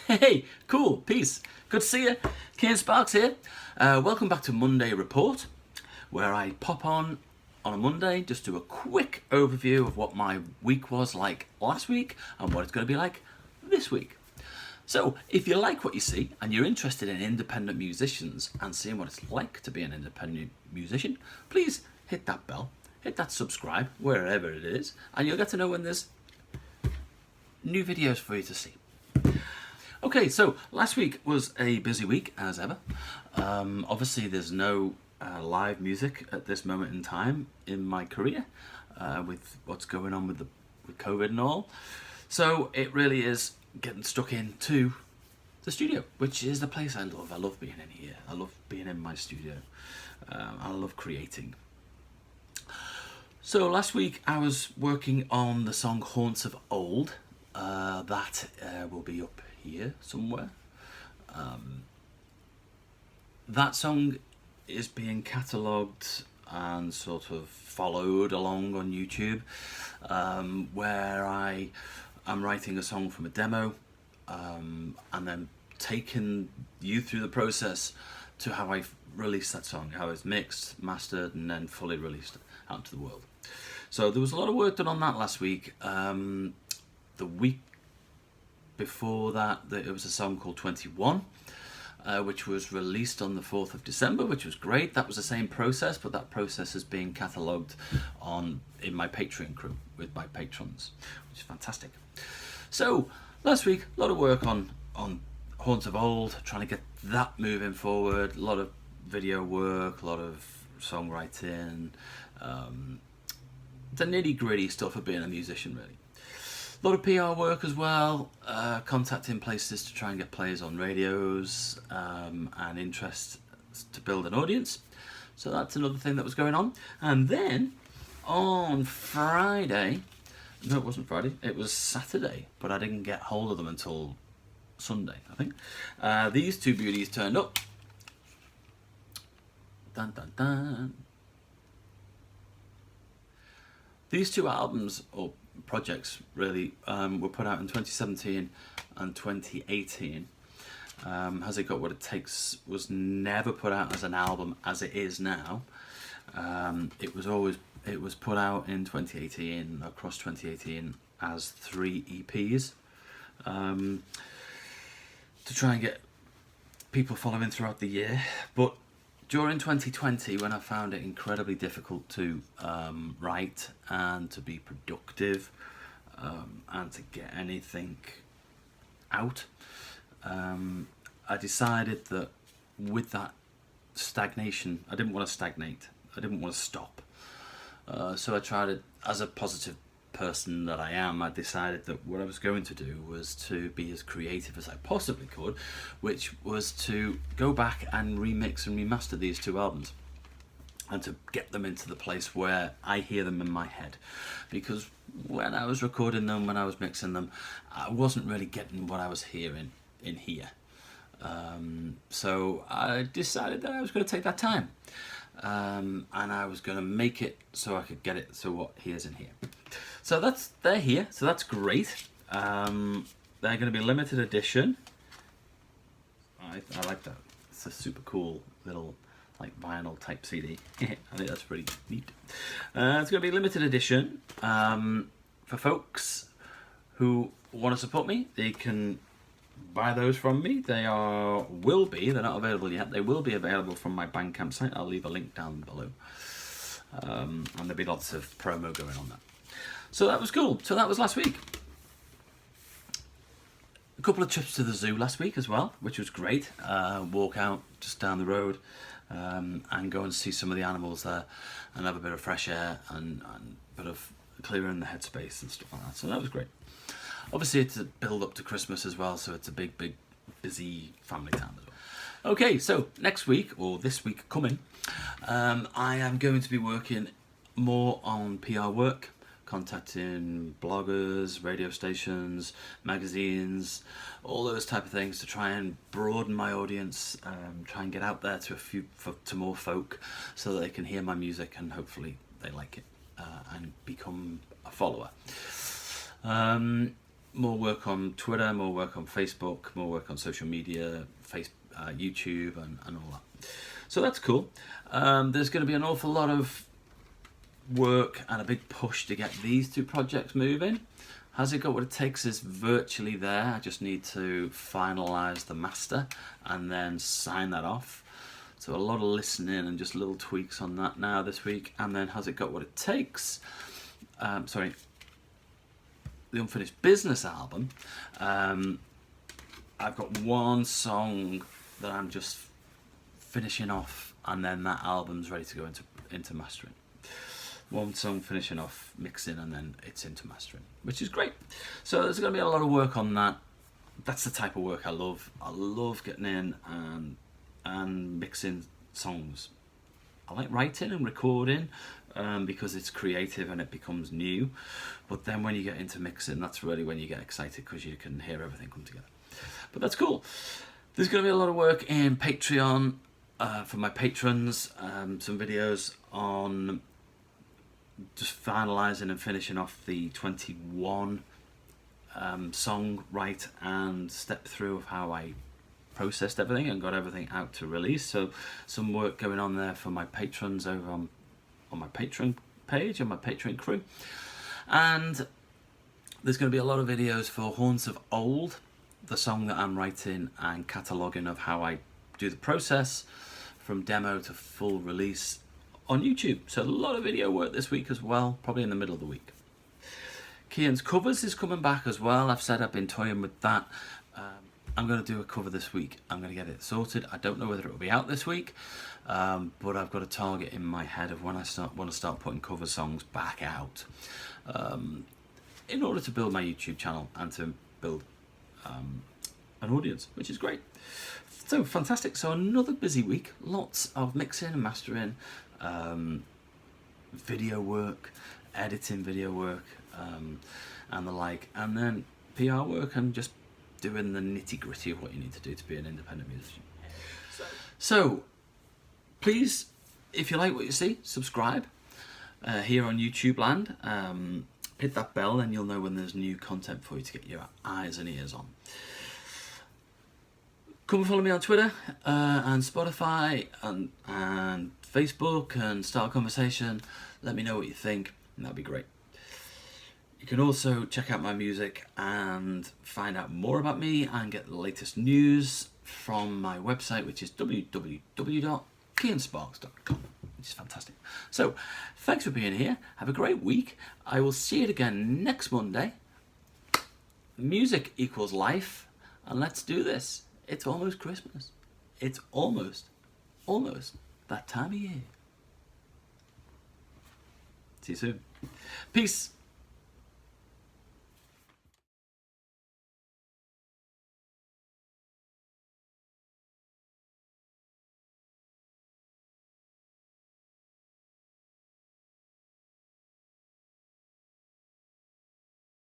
Hey, cool, peace. Good to see you. Ken Sparks here. Welcome back to Monday Report, where I pop on a Monday, just do a quick overview of what my week was like last week and what it's going to be like this week. So, if you like what you see and you're interested in independent musicians and seeing what it's like to be an independent musician, please hit that bell, hit that subscribe, wherever it is, and you'll get to know when there's new videos for you to see. Okay, so last week was a busy week as ever. Obviously there's no live music at this moment in time in my career with what's going on with COVID and all. So it really is getting stuck into the studio, which is the place I love. I love being in here. I love being in my studio. I love creating. So last week I was working on the song Haunts of Old. That will be up here somewhere. That song is being catalogued and sort of followed along on YouTube, where I am writing a song from a demo and then taking you through the process to how I released that song, how it's mixed, mastered, and then fully released out to the world. So there was a lot of work done on that last week. The week before that, it was a song called 21, which was released on the 4th of December, which was great. That was the same process, but that process is being catalogued in my Patreon crew with my patrons, which is fantastic. So last week, a lot of work on Haunts of Old, trying to get that moving forward. A lot of video work, a lot of songwriting, the nitty-gritty stuff of being a musician, really. A lot of PR work as well, contacting places to try and get players on radios and interest to build an audience. So that's another thing that was going on. And then on Friday, no, it wasn't Friday, it was Saturday, but I didn't get hold of them until Sunday, I think. These two beauties turned up. Dun, dun, dun. These two albums, or projects really, were put out in 2017 and 2018. Has It Got What It Takes was never put out as an album as it is now. It was put out in 2018, across 2018, as 3 EPs, to try and get people following throughout the year. But during 2020, when I found it incredibly difficult to write and to be productive and to get anything out, I decided that with that stagnation, I didn't want to stagnate. I didn't want to stop. So I tried it as a positive person that I am. I decided that what I was going to do was to be as creative as I possibly could, which was to go back and remix and remaster these 2 albums and to get them into the place where I hear them in my head. Because when I was recording them, when I was mixing them, I wasn't really getting what I was hearing in here. So I decided that I was going to take that time and I was going to make it so I could get it so what here's in here. So they're here, so that's great. They're going to be limited edition. I like that. It's a super cool little like vinyl type CD. I think that's pretty neat. It's going to be limited edition for folks who want to support me. They can buy those from me. They're not available yet. They will be available from my Bandcamp site. I'll leave a link down below. And there'll be lots of promo going on that. So that was cool. So that was last week. A couple of trips to the zoo last week as well, which was great. Walk out just down the road and go and see some of the animals there and have a bit of fresh air and a bit of clearing the headspace and stuff like that. So that was great. Obviously it's a build up to Christmas as well, so it's a big busy family time as well. Okay, so next week, or this week coming, I am going to be working more on PR work, contacting bloggers, radio stations, magazines, all those type of things to try and broaden my audience, try and get out there to more folk so that they can hear my music and hopefully they like it and become a follower. more work on Twitter, more work on Facebook, more work on social media, YouTube and all that. So that's cool. There's going to be an awful lot of work and a big push to get these two projects moving. Has It Got What It Takes is virtually there. I just need to finalize the master and then sign that off. So a lot of listening and just little tweaks on that now this week. And then Has It Got What It Takes? The Unfinished Business album. I've got one song that I'm just finishing off, and then that album's ready to go into mastering. One song finishing off, mixing, and then it's into mastering, which is great. So there's going to be a lot of work on that. That's the type of work I love. I love getting in and mixing songs. I like writing and recording because it's creative and it becomes new. But then when you get into mixing, that's really when you get excited because you can hear everything come together. But that's cool. There's going to be a lot of work in Patreon for my patrons. Some videos on just finalising and finishing off the 21 song write and step through of how I processed everything and got everything out to release. So some work going on there for my patrons over on my Patreon page and my Patreon crew. And there's going to be a lot of videos for Haunts of Old, the song that I'm writing and cataloguing of how I do the process from demo to full release on YouTube. So a lot of video work this week as well, probably in the middle of the week. Kian's Covers is coming back as well. I've been toying with that. I'm going to do a cover this week. I'm going to get it sorted. I don't know whether it will be out this week, but I've got a target in my head of when I want to start putting cover songs back out in order to build my YouTube channel and to build an audience, which is great. So fantastic. So another busy week, lots of mixing and mastering, video work, editing video work, and the like, and then PR work and just doing the nitty-gritty of what you need to do to be an independent musician. So please, if you like what you see, subscribe here on YouTube land. Hit that bell and you'll know when there's new content for you to get your eyes and ears on. Come and follow me on Twitter and Spotify and Facebook and start a conversation. Let me know what you think, and that'd be great. You can also check out my music and find out more about me and get the latest news from my website, which is www.kiansparks.com, which is fantastic. So, thanks for being here. Have a great week. I will see you again next Monday. Music equals life, and let's do this. It's almost Christmas. It's almost that time of year. See you soon. Peace.